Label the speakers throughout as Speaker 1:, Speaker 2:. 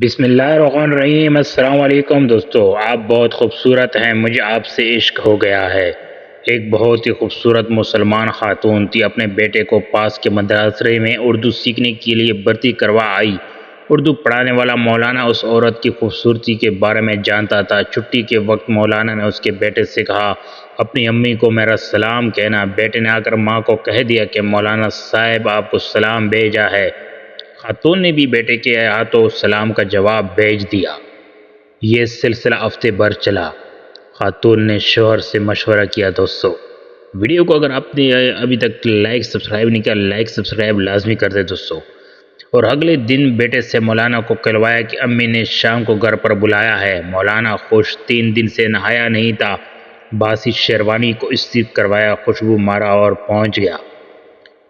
Speaker 1: بسم اللہ الرحمن الرحیم۔ السلام علیکم دوستو، آپ بہت خوبصورت ہیں، مجھے آپ سے عشق ہو گیا ہے۔ ایک بہت ہی خوبصورت مسلمان خاتون تھی، اپنے بیٹے کو پاس کے مدرسے میں اردو سیکھنے کے لیے بھرتی کروا آئی۔ اردو پڑھانے والا مولانا اس عورت کی خوبصورتی کے بارے میں جانتا تھا۔ چھٹی کے وقت مولانا نے اس کے بیٹے سے کہا، اپنی امی کو میرا سلام کہنا۔ بیٹے نے آ کر ماں کو کہہ دیا کہ مولانا صاحب آپ کو سلام بھیجا ہے۔ خاتون نے بھی بیٹے کے ہاتھوں سلام کا جواب بھیج دیا۔ یہ سلسلہ ہفتے بھر چلا۔ خاتون نے شوہر سے مشورہ کیا۔ دوستو ویڈیو کو اگر آپ نے ابھی تک لائک سبسکرائب نہیں کیا، لائک سبسکرائب لازمی کر دے دوستو۔ اور اگلے دن بیٹے سے مولانا کو کہلوایا کہ امی نے شام کو گھر پر بلایا ہے۔ مولانا خوش، 3 دن سے نہایا نہیں تھا، باسی شیروانی کو استری کروایا، خوشبو مارا اور پہنچ گیا۔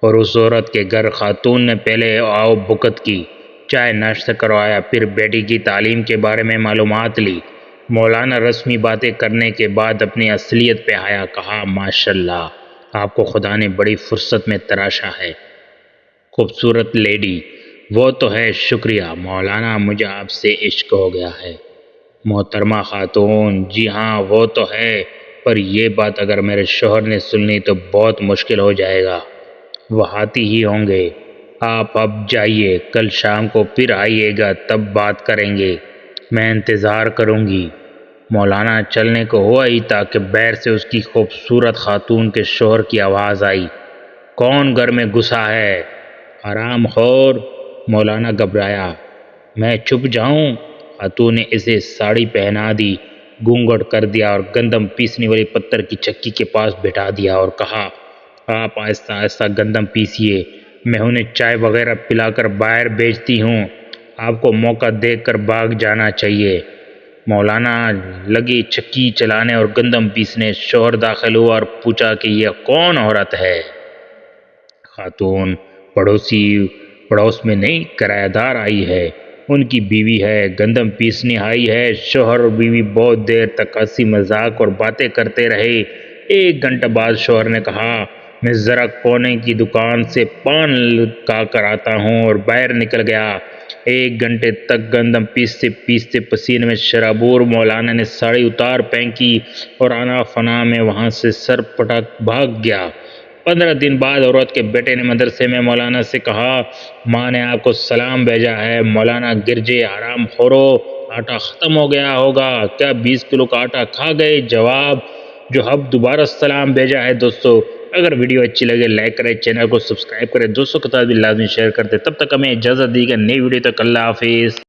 Speaker 1: اور اس عورت کے گھر خاتون نے پہلے آؤ بھگت کی، چائے ناشتہ کروایا، پھر بیٹی کی تعلیم کے بارے میں معلومات لی۔ مولانا رسمی باتیں کرنے کے بعد اپنی اصلیت پہ آیا، کہا ماشاءاللہ آپ کو خدا نے بڑی فرصت میں تراشا ہے، خوبصورت لیڈی۔ وہ تو ہے، شکریہ مولانا، مجھے آپ سے عشق ہو گیا ہے۔ محترمہ خاتون، جی ہاں وہ تو ہے، پر یہ بات اگر میرے شوہر نے سنی تو بہت مشکل ہو جائے گا، وہ آتی ہی ہوں گے۔ آپ اب جائیے، کل شام کو پھر آئیے گا، تب بات کریں گے، میں انتظار کروں گی۔ مولانا چلنے کو ہوا ہی تھا کہ باہر سے اس کی خوبصورت خاتون کے شوہر کی آواز آئی، کون گھر میں گھسا ہے؟ حرام خور! مولانا گھبرایا، میں چھپ جاؤں؟ خاتون نے اسے ساڑی پہنا دی، گھونگھٹ کر دیا اور گندم پیسنے والی پتھر کی چکی کے پاس بٹھا دیا اور کہا، آپ آہستہ آہستہ گندم پیسیے، میں انہیں چائے وغیرہ پلا کر باہر بھیجتی ہوں، آپ کو موقع دیکھ کر بھاگ جانا چاہیے۔ مولانا لگی چکی چلانے اور گندم پیسنے۔ شوہر داخل ہوا اور پوچھا کہ یہ کون عورت ہے؟ خاتون، پڑوس میں نہیں، کرایہ دار آئی ہے، ان کی بیوی ہے، گندم پیسنے آئی ہے۔ شوہر اور بیوی بہت دیر تک ہنسی مذاق اور باتیں کرتے رہے۔ 1 گھنٹہ بعد شوہر نے کہا، میں ذرا کونے کی دکان سے پان کا کر آتا ہوں، اور باہر نکل گیا۔ 1 گھنٹے تک گندم پیستے پیستے پسینے میں شرابور مولانا نے ساڑی اتار پھینکی اور آنا فنا میں وہاں سے سر پٹک بھاگ گیا۔ 15 دن بعد عورت کے بیٹے نے مدرسے میں مولانا سے کہا، ماں نے آپ کو سلام بھیجا ہے۔ مولانا گرجے، حرام خورو، آٹا ختم ہو گیا ہوگا، کیا 20 کلو کا آٹا کھا گئے؟ جواب، جو اب دوبارہ سلام بھیجا ہے۔ دوستو اگر ویڈیو اچھی لگے لائک کریں، چینل کو سبسکرائب کریں، دوستوں کے ساتھ بھی لازمی شیئر کرتے۔ تب تک ہمیں اجازت دی گئی، نئی ویڈیو تک اللہ حافظ۔